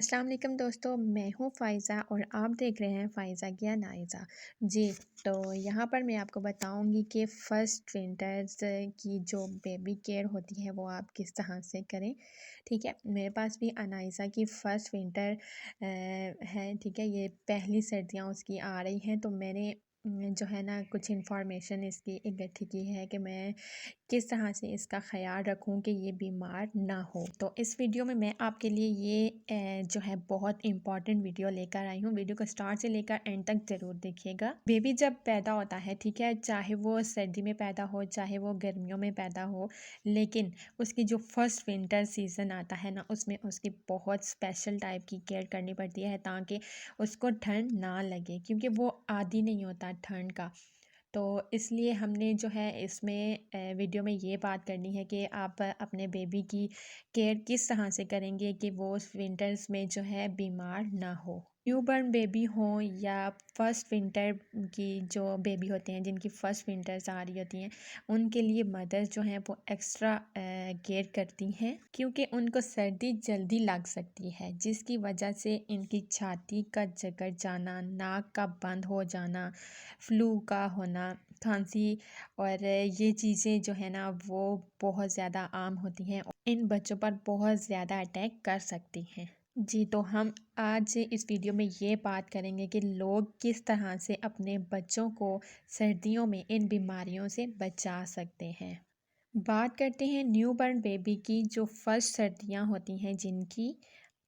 अस्सलाम वालेकुम दोस्तों, मैं हूँ फ़ाइज़ा और आप देख रहे हैं फ़ाइज़ा की नाइज़ा। जी, तो यहाँ पर मैं आपको बताऊँगी कि फ़र्स्ट विंटर्स की जो बेबी केयर होती है वो आप किस तरह से करें। ठीक है, मेरे पास भी अनाइज़ा की फ़र्स्ट विंटर है। ठीक है, ये पहली सर्दियाँ उसकी आ रही हैं, तो मैंने जो है ना कुछ इन्फॉर्मेशन इसकी इकट्ठी की है कि मैं किस तरह से इसका ख़याल रखूं कि ये बीमार ना हो। तो इस वीडियो में मैं आपके लिए ये जो है बहुत इम्पॉर्टेंट वीडियो लेकर आई हूँ। वीडियो को स्टार्ट से लेकर एंड तक ज़रूर देखिएगा। बेबी जब पैदा होता है, ठीक है, चाहे वो सर्दी में पैदा हो चाहे वो गर्मियों में पैदा हो, लेकिन उसकी जो फर्स्ट विंटर सीज़न आता है ना, उसमें उसकी बहुत स्पेशल टाइप की केयर करनी पड़ती है ताकि उसको ठंड ना लगे, क्योंकि वो आदी नहीं होता ठंड का। तो इसलिए हमने जो है इसमें वीडियो में ये बात करनी है कि आप अपने बेबी की केयर किस तरह से करेंगे कि वो उस विंटर्स में जो है बीमार ना हो। न्यूबॉर्न बेबी हो या फर्स्ट विंटर की जो बेबी होते हैं जिनकी फ़र्स्ट विंटर्स आ रही होती हैं, उनके लिए मदर्स जो हैं वो एक्स्ट्रा केयर करती हैं, क्योंकि उनको सर्दी जल्दी लग सकती है, जिसकी वजह से इनकी छाती का जकड़ जाना, नाक का बंद हो जाना, फ्लू का होना, खांसी और ये चीज़ें जो है ना वो बहुत ज़्यादा आम होती हैं और इन बच्चों पर बहुत ज़्यादा अटैक कर सकती हैं। जी, तो हम आज इस वीडियो में ये बात करेंगे कि लोग किस तरह से अपने बच्चों को सर्दियों में इन बीमारियों से बचा सकते हैं। बात करते हैं न्यूबॉर्न बेबी की। जो फर्स्ट सर्दियां होती हैं जिनकी,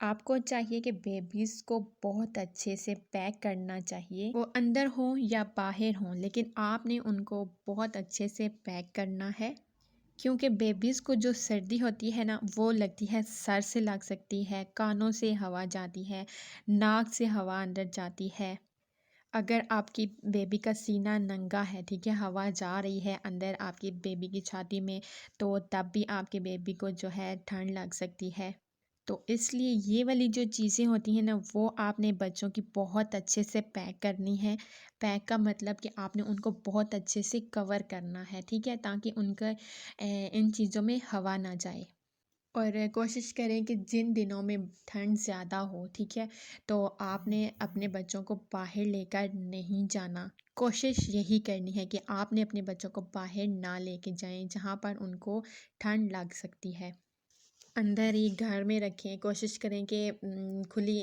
आपको चाहिए कि बेबीज़ को बहुत अच्छे से पैक करना चाहिए, वो अंदर हो या बाहर हो, लेकिन आपने उनको बहुत अच्छे से पैक करना है, क्योंकि बेबीज़ को जो सर्दी होती है ना वो लगती है, सर से लग सकती है, कानों से हवा जाती है, नाक से हवा अंदर जाती है। अगर आपकी बेबी का सीना नंगा है, ठीक है, हवा जा रही है अंदर आपकी बेबी की छाती में, तो तब भी आपके बेबी को जो है ठंड लग सकती है। तो इसलिए ये वाली जो चीज़ें होती हैं ना वो आपने बच्चों की बहुत अच्छे से पैक करनी है। पैक का मतलब कि आपने उनको बहुत अच्छे से कवर करना है, ठीक है, ताकि उनका इन चीज़ों में हवा ना जाए। और कोशिश करें कि जिन दिनों में ठंड ज़्यादा हो, ठीक है, तो आपने अपने बच्चों को बाहर लेकर नहीं जाना। कोशिश यही करनी है कि आपने अपने बच्चों को बाहर ना लेके जाएं जहाँ पर उनको ठंड लग सकती है। अंदर ही घर में रखें। कोशिश करें कि खुली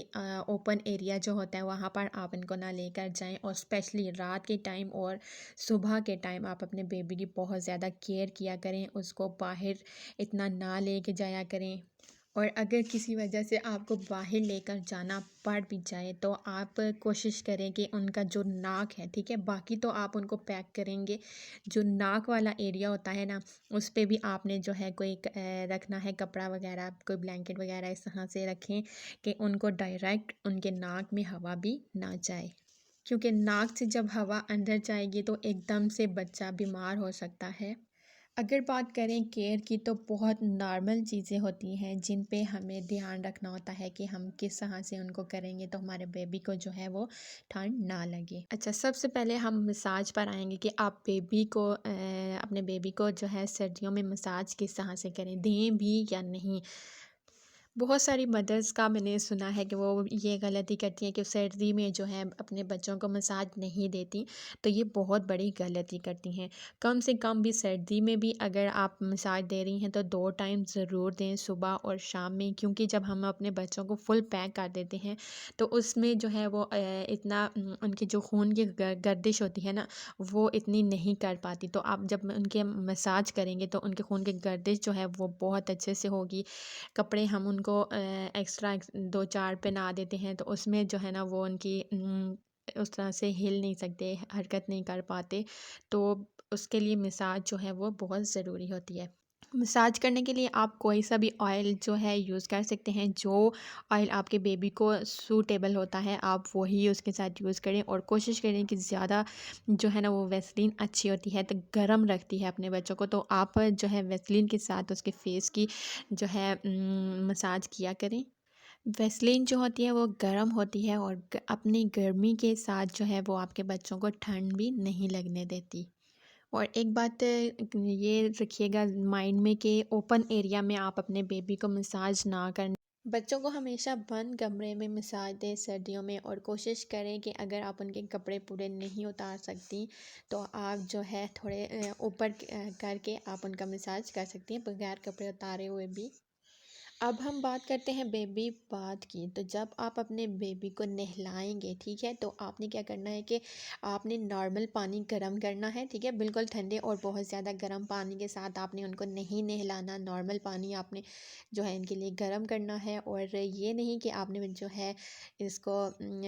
ओपन एरिया जो होता है वहाँ पर आप इनको ना लेकर जाएं, और स्पेशली रात के टाइम और सुबह के टाइम आप अपने बेबी की बहुत ज़्यादा केयर किया करें, उसको बाहर इतना ना लेके जाया करें। और अगर किसी वजह से आपको बाहर लेकर जाना पड़ भी जाए तो आप कोशिश करें कि उनका जो नाक है, ठीक है, बाकी तो आप उनको पैक करेंगे, जो नाक वाला एरिया होता है ना उस पे भी आपने जो है कोई रखना है कपड़ा वगैरह, कोई ब्लैंकेट वगैरह इस तरह से रखें कि उनको डायरेक्ट उनके नाक में हवा भी ना जाए, क्योंकि नाक से जब हवा अंदर जाएगी तो एकदम से बच्चा बीमार हो सकता है। अगर बात करें केयर की, तो बहुत नॉर्मल चीज़ें होती हैं जिन पे हमें ध्यान रखना होता है कि हम किस तरह से उनको करेंगे तो हमारे बेबी को जो है वो ठंड ना लगे। अच्छा, सबसे पहले हम मसाज पर आएंगे कि आप बेबी को अपने बेबी को जो है सर्दियों में मसाज किस तरह से करें, दें भी या नहीं। बहुत सारी मदर्स का मैंने सुना है कि वो ये गलती करती हैं कि सर्दी में जो है अपने बच्चों को मसाज नहीं देती, तो ये बहुत बड़ी गलती करती हैं। कम से कम भी सर्दी में भी अगर आप मसाज दे रही हैं तो 2 टाइम ज़रूर दें, सुबह और शाम में, क्योंकि जब हम अपने बच्चों को फुल पैक कर देते हैं तो उसमें जो है वो इतना उनकी जो खून की गर्दिश होती है ना वो इतनी नहीं कर पाती, तो आप जब उनके मसाज करेंगे तो उनके खून की गर्दिश जो है वो बहुत अच्छे से होगी। कपड़े हम उनको एक्स्ट्रा 2-4 पहना देते हैं तो उसमें जो है ना वो उनकी उस तरह से हिल नहीं सकते, हरकत नहीं कर पाते, तो उसके लिए मसाज जो है वो बहुत ज़रूरी होती है। मसाज करने के लिए आप कोई सा भी ऑयल जो है यूज़ कर सकते हैं, जो ऑयल आपके बेबी को सूटेबल होता है आप वही उसके साथ यूज़ करें, और कोशिश करें कि ज़्यादा जो है ना वो वैसलीन अच्छी होती है, तो गर्म रखती है अपने बच्चों को, तो आप जो है वैसलीन के साथ उसके फेस की जो है मसाज किया करें। वैसलीन जो होती है वो गर्म होती है और अपनी गर्मी के साथ जो है वो आपके बच्चों को ठंड भी नहीं लगने देती। और एक बात ये रखिएगा माइंड में कि ओपन एरिया में आप अपने बेबी को मसाज ना करें। बच्चों को हमेशा बंद कमरे में मसाज दें सर्दियों में, और कोशिश करें कि अगर आप उनके कपड़े पूरे नहीं उतार सकती तो आप जो है थोड़े ऊपर करके आप उनका मसाज कर सकती हैं बगैर कपड़े उतारे हुए भी। अब हम बात करते हैं बेबी बाथ की। तो जब आप अपने बेबी को नहलाएंगे, ठीक है, तो आपने क्या करना है कि आपने नॉर्मल पानी गर्म करना है, ठीक है, बिल्कुल ठंडे और बहुत ज़्यादा गर्म पानी के साथ आपने उनको नहीं नहलाना। नॉर्मल पानी आपने जो है इनके लिए गर्म करना है। और ये नहीं कि आपने जो है इसको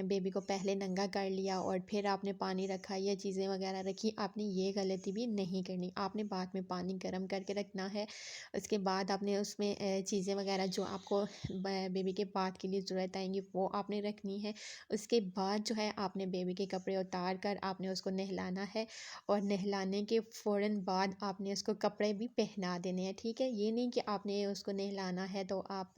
बेबी को पहले नंगा कर लिया और फिर आपने पानी रखा या चीज़ें वगैरह रखी। आपने ये गलती भी नहीं करनी। आपने बाद में पानी गर्म करके रखना है। उसके बाद आपने उसमें चीज़ें वगैरह जो आपको बेबी के बाथ के लिए ज़रूरत आएंगी वो आपने रखनी है। उसके बाद जो है आपने बेबी के कपड़े उतार कर आपने उसको नहलाना है, और नहलाने के फ़ौरन बाद आपने उसको कपड़े भी पहना देने हैं, ठीक है। ये नहीं कि आपने उसको नहलाना है तो आप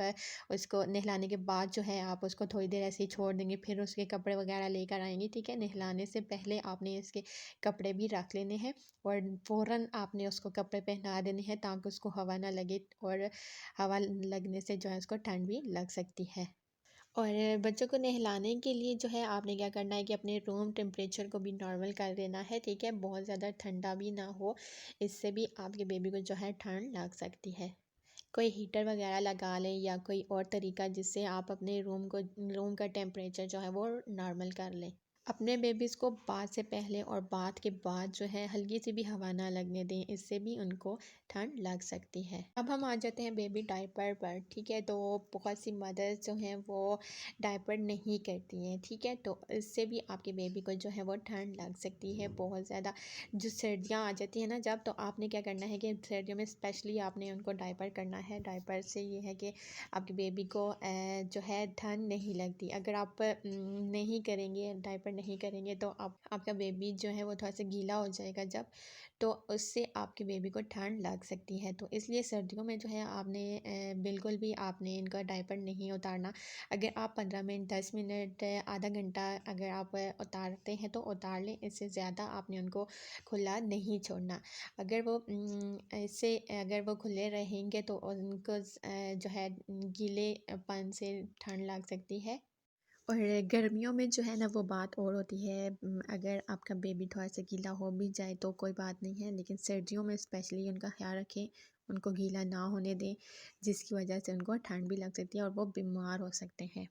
उसको नहलाने के बाद जो है आप उसको थोड़ी देर ऐसे ही छोड़ देंगे, फिर उसके कपड़े वगैरह लेकर आएंगे, ठीक है। नहलाने से पहले आपने इसके कपड़े भी रख लेने हैं, और फ़ौरन आपने उसको कपड़े पहना देने हैं ताकि उसको हवा ना लगे, और हवा लगने से जो है उसको ठंड भी लग सकती है। और बच्चों को नहलाने के लिए जो है आपने क्या करना है कि अपने रूम टेम्परेचर को भी नॉर्मल कर देना है, ठीक है। बहुत ज़्यादा ठंडा भी ना हो, इससे भी आपके बेबी को जो है ठंड लग सकती है। कोई हीटर वगैरह लगा लें या कोई और तरीका जिससे आप अपने रूम का टेम्परेचर जो है वो नॉर्मल कर लें। अपने बेबीज़ को बाथ से पहले और बाथ के बाद जो है हल्की सी भी हवा ना लगने दें, इससे भी उनको ठंड लग सकती है। अब हम आ जाते हैं बेबी डायपर पर, ठीक है। तो बहुत सी मदर्स जो हैं वो डायपर नहीं करती हैं, ठीक है, तो इससे भी आपके बेबी को जो है वो ठंड लग सकती है बहुत ज़्यादा। जो सर्दियाँ आ जाती हैं ना जब, तो आपने क्या करना है कि सर्दियों में स्पेशली आपने उनको डायपर करना है। डायपर से ये है कि आपके बेबी को जो है ठंड नहीं लगती। अगर आप नहीं करेंगे, डायपर नहीं करेंगे, तो आपका बेबी जो है वो थोड़ा सा गीला हो जाएगा जब, तो उससे आपके बेबी को ठंड लग सकती है। तो इसलिए सर्दियों में जो है आपने बिल्कुल भी आपने इनका डायपर नहीं उतारना। अगर आप 15 मिनट 10 मिनट आधा घंटा अगर आप उतारते हैं तो उतार लें, इससे ज़्यादा आपने उनको खुला नहीं छोड़ना। अगर वो इससे अगर वो खुले रहेंगे तो उनको जो है गीलेपन से ठंड लग सकती है। और गर्मियों में जो है ना वो बात और होती है। अगर आपका बेबी थोड़ा सा गीला हो भी जाए तो कोई बात नहीं है, लेकिन सर्दियों में स्पेशली उनका ख्याल रखें, उनको गीला ना होने दें, जिसकी वजह से उनको ठंड भी लग सकती है और वो बीमार हो सकते हैं।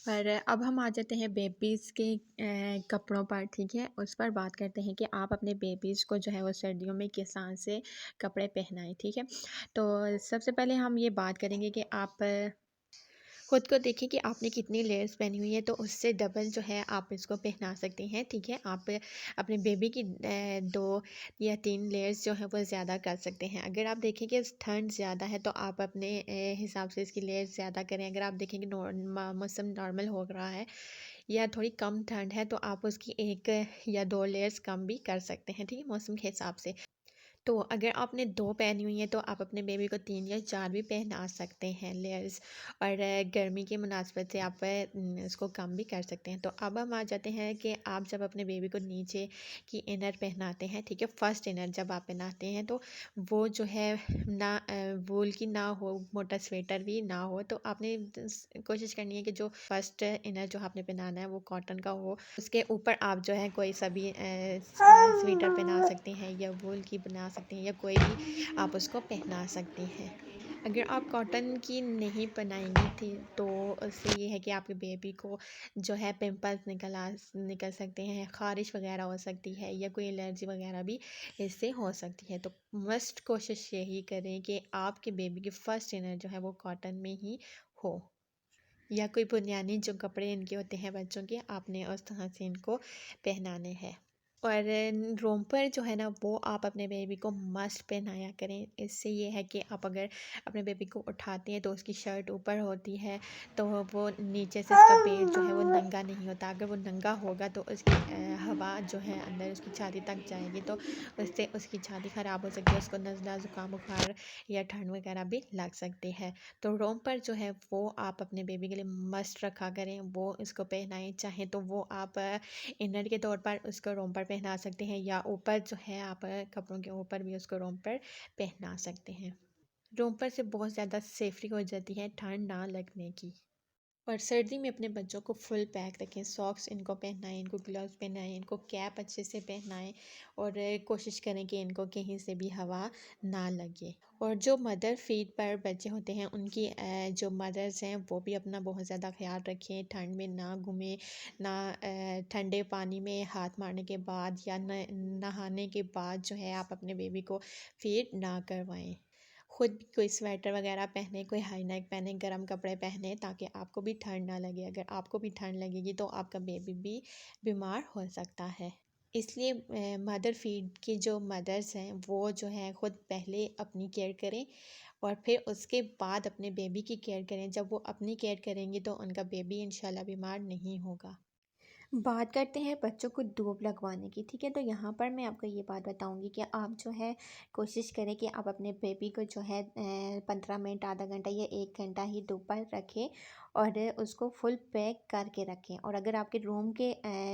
और अब हम आ जाते हैं बेबीज़ के कपड़ों पर, ठीक है। उस पर बात करते हैं कि आप अपने बेबीज़ को जो है वो सर्दियों में किस तरह से कपड़े पहनाएं, ठीक है। तो सबसे पहले हम ये बात करेंगे कि आप खुद को देखिए कि आपने कितनी लेयर्स पहनी हुई है, तो उससे डबल जो है आप इसको पहना सकते हैं, ठीक है। आप अपने बेबी की 2 या 3 लेयर्स जो है वो ज़्यादा कर सकते हैं। अगर आप देखें कि ठंड ज़्यादा है तो आप अपने हिसाब से इसकी लेयर्स ज़्यादा करें। अगर आप देखें कि मौसम नॉर्मल हो रहा है या थोड़ी कम ठंड है तो आप उसकी 1 या 2 लेयर्स कम भी कर सकते हैं, ठीक है, मौसम के हिसाब से। तो अगर आपने 2 पहनी हुई हैं तो आप अपने बेबी को 3 या 4 भी पहना सकते हैं लेयर्स। और गर्मी की मुनासबत से आप इसको कम भी कर सकते हैं। तो अब हम आ जाते हैं कि आप जब अपने बेबी को नीचे की इनर पहनाते हैं, ठीक है, फर्स्ट इनर जब आप पहनाते हैं तो वो जो है ना वूल की ना हो, मोटा स्वेटर भी ना हो। तो आपने कोशिश करनी है कि जो फर्स्ट इनर जो आपने पहनाना है वो कॉटन का हो। उसके ऊपर आप जो है कोई सा भी स्वेटर पहना सकते हैं या वूल की बना सकते हैं या कोई भी आप उसको पहना सकते हैं। अगर आप कॉटन की नहीं बनाएंगी थी तो उससे ये है कि आपके बेबी को जो है पिंपल्स निकल सकते हैं, ख़ारिश वगैरह हो सकती है या कोई एलर्जी वगैरह भी इससे हो सकती है। तो मस्ट कोशिश यही करें कि आपके बेबी की फ़र्स्ट इनर जो है वो कॉटन में ही हो, या कोई बुनियादी जो कपड़े इनके होते हैं बच्चों के, आपने उस तरह से इनको पहनाने हैं। और रोम्पर जो है ना वो आप अपने बेबी को मस्ट पहनाया करें। इससे ये है कि आप अगर अपने बेबी को उठाते हैं तो उसकी शर्ट ऊपर होती है, तो वो नीचे से उसका पेट जो है वो नंगा नहीं होता। अगर वो नंगा होगा तो उसकी हवा जो है अंदर उसकी छाती तक जाएगी, तो उससे उसकी छाती ख़राब हो सकती है, उसको नज़ला ज़ुकाम बुखार या ठंड वगैरह भी लग सकती है। तो रोम्पर जो है वो आप अपने बेबी के लिए मस्ट रखा करें, वो इसको पहनाएं। चाहे तो वो आप इनर के तौर पर उसको रोम्पर पहना सकते हैं, या ऊपर जो है आप कपड़ों के ऊपर भी उसको रोम्पर पहना सकते हैं। रोंपर से बहुत ज़्यादा सेफ्टी हो जाती है ठंड ना लगने की। और सर्दी में अपने बच्चों को फुल पैक रखें, सॉक्स इनको पहनाएं, इनको ग्लव्स पहनाएं, इनको कैप अच्छे से पहनाएं और कोशिश करें कि इनको कहीं से भी हवा ना लगे। और जो मदर फीड पर बच्चे होते हैं उनकी जो मदर्स हैं वो भी अपना बहुत ज़्यादा ख्याल रखें, ठंड में ना घूमें, ना ठंडे पानी में हाथ मारने के बाद या नहाने के बाद जो है आप अपने बेबी को फीड ना करवाएं। खुद भी कोई स्वेटर वगैरह पहने, कोई हाई नेक पहने, गर्म कपड़े पहने ताकि आपको भी ठंड ना लगे। अगर आपको भी ठंड लगेगी तो आपका बेबी भी बीमार हो सकता है। इसलिए मदर फीड की जो मदर्स हैं वो जो है खुद पहले अपनी केयर करें और फिर उसके बाद अपने बेबी की केयर करें। जब वो अपनी केयर करेंगी तो उनका बेबी इंशाल्लाह बीमार नहीं होगा। बात करते हैं बच्चों को डोप लगवाने की, ठीक है। तो यहाँ पर मैं आपको ये बात बताऊँगी कि आप जो है कोशिश करें कि आप अपने बेबी को जो है 15 मिनट, आधा घंटा या 1 घंटा ही धूप पर रखें और उसको फुल पैक करके रखें। और अगर आपके रूम के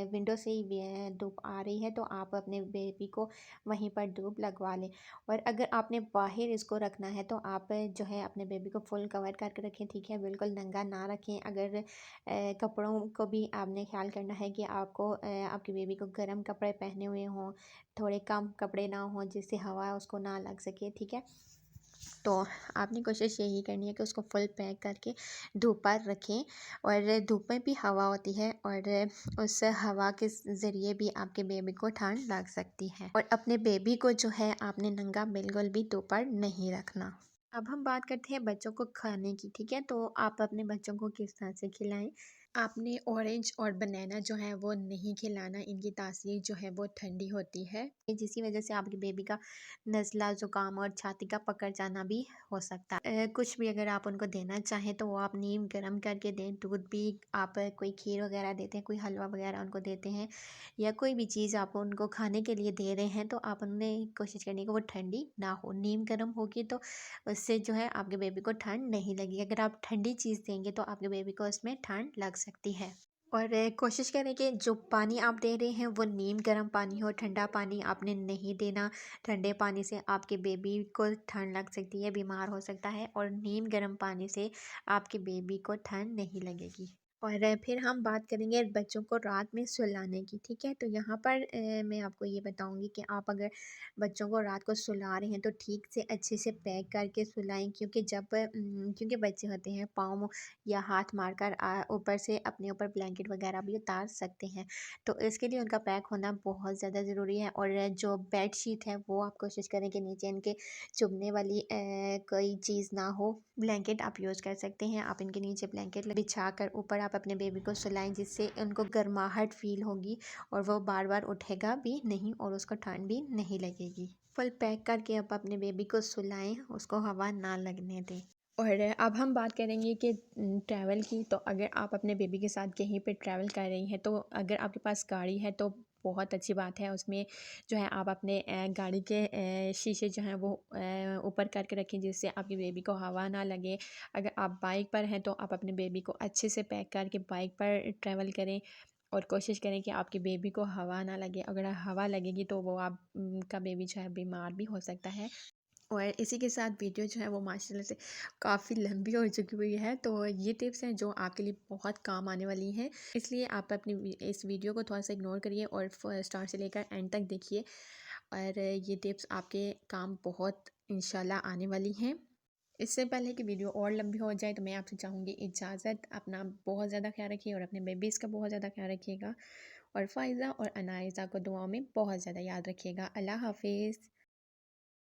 विंडो से ही धूप आ रही है तो आप अपने बेबी को वहीं पर धूप लगवा लें। और अगर आपने बाहर इसको रखना है तो आप जो है अपने बेबी को फुल कवर करके रखें, ठीक है, बिल्कुल नंगा ना रखें। अगर कपड़ों को भी आपने ख्याल करना है कि आपको आपकी बेबी को गर्म कपड़े पहने हुए हों, थोड़े कम कपड़े ना हों जिससे हवा उसको ना लग सके, ठीक है। तो आपने कोशिश यही करनी है कि उसको फुल पैक करके धूप पर रखें। और धूप में भी हवा होती है और उस हवा के ज़रिए भी आपके बेबी को ठंड लग सकती है। और अपने बेबी को जो है आपने नंगा बिल्कुल भी धूप पर नहीं रखना। अब हम बात करते हैं बच्चों को खाने की, ठीक है। तो आप अपने बच्चों को किस तरह से खिलाएं। आपने ऑरेंज और बनाना जो है वो नहीं खिलाना, इनकी तासीर जो है वो ठंडी होती है, जिसकी वजह से आपके बेबी का नज़ला ज़ुकाम और छाती का पकड़ जाना भी हो सकता है। कुछ भी अगर आप उनको देना चाहें तो वो आप नीम गर्म करके दें। दूध भी आप कोई खीर वगैरह देते हैं, कोई हलवा वगैरह उनको देते हैं या कोई भी चीज़ आप उनको खाने के लिए दे रहे हैं तो आप उन्हें कोशिश करनी कि वो ठंडी ना हो। नीम गर्म होगी तो उससे जो है आपके बेबी को ठंड नहीं लगेगी। अगर आप ठंडी चीज़ देंगे तो आपके बेबी को उसमें ठंड लग सकती है। और कोशिश करें कि जो पानी आप दे रहे हैं वो नीम गर्म पानी हो, ठंडा पानी आपने नहीं देना। ठंडे पानी से आपके बेबी को ठंड लग सकती है, बीमार हो सकता है। और नीम गर्म पानी से आपके बेबी को ठंड नहीं लगेगी। और फिर हम बात करेंगे बच्चों को रात में सुलाने की, ठीक है। तो यहाँ पर मैं आपको ये बताऊँगी कि आप अगर बच्चों को रात को सुला रहे हैं तो ठीक से अच्छे से पैक करके सुलाएं, क्योंकि क्योंकि बच्चे होते हैं पाँव या हाथ मारकर ऊपर से अपने ऊपर ब्लैंकेट वगैरह भी उतार सकते हैं। तो इसके लिए उनका पैक होना बहुत ज़्यादा ज़रूरी है। और जो बेड शीट है वो आप कोशिश करें कि नीचे इनके चुभने वाली कोई चीज़ ना हो। ब्लैंकेट आप यूज़ कर सकते हैं, आप इनके नीचे ब्लैंकेट बिछा कर ऊपर आप अपने बेबी को सुलाएं, जिससे उनको गर्माहट फील होगी और वो बार बार उठेगा भी नहीं और उसको ठंड भी नहीं लगेगी। फुल पैक करके आप अपने बेबी को सुलाएं, उसको हवा ना लगने दें। और अब हम बात करेंगे कि ट्रैवल की। तो अगर आप अपने बेबी के साथ कहीं पे ट्रैवल कर रही हैं तो अगर आपके पास गाड़ी है तो बहुत अच्छी बात है। उसमें जो है आप अपने गाड़ी के शीशे जो हैं वो ऊपर करके रखें, जिससे आपकी बेबी को हवा ना लगे। अगर आप बाइक पर हैं तो आप अपने बेबी को अच्छे से पैक करके बाइक पर ट्रैवल करें और कोशिश करें कि आपकी बेबी को हवा ना लगे। अगर हवा लगेगी तो वो आप का बेबी जो है बीमार भी हो सकता है। और इसी के साथ वीडियो जो है वो माशाल्लाह से काफ़ी लंबी हो चुकी हुई है। तो ये टिप्स हैं जो आपके लिए बहुत काम आने वाली हैं, इसलिए आप अपनी इस वीडियो को थोड़ा सा इग्नोर करिए और स्टार्ट से लेकर एंड तक देखिए। और ये टिप्स आपके काम बहुत इंशाल्लाह आने वाली हैं। इससे पहले कि वीडियो और लंबी हो जाए तो मैं आपसे चाहूँगी इजाज़त। अपना बहुत ज़्यादा ख्याल रखिए और अपने बेबीज़ का बहुत ज़्यादा ख्याल रखिएगा। और फ़ायज़ा और अनायज़ा को दुआओं में बहुत ज़्यादा याद रखिएगा। अल्लाह हाफ़िज़।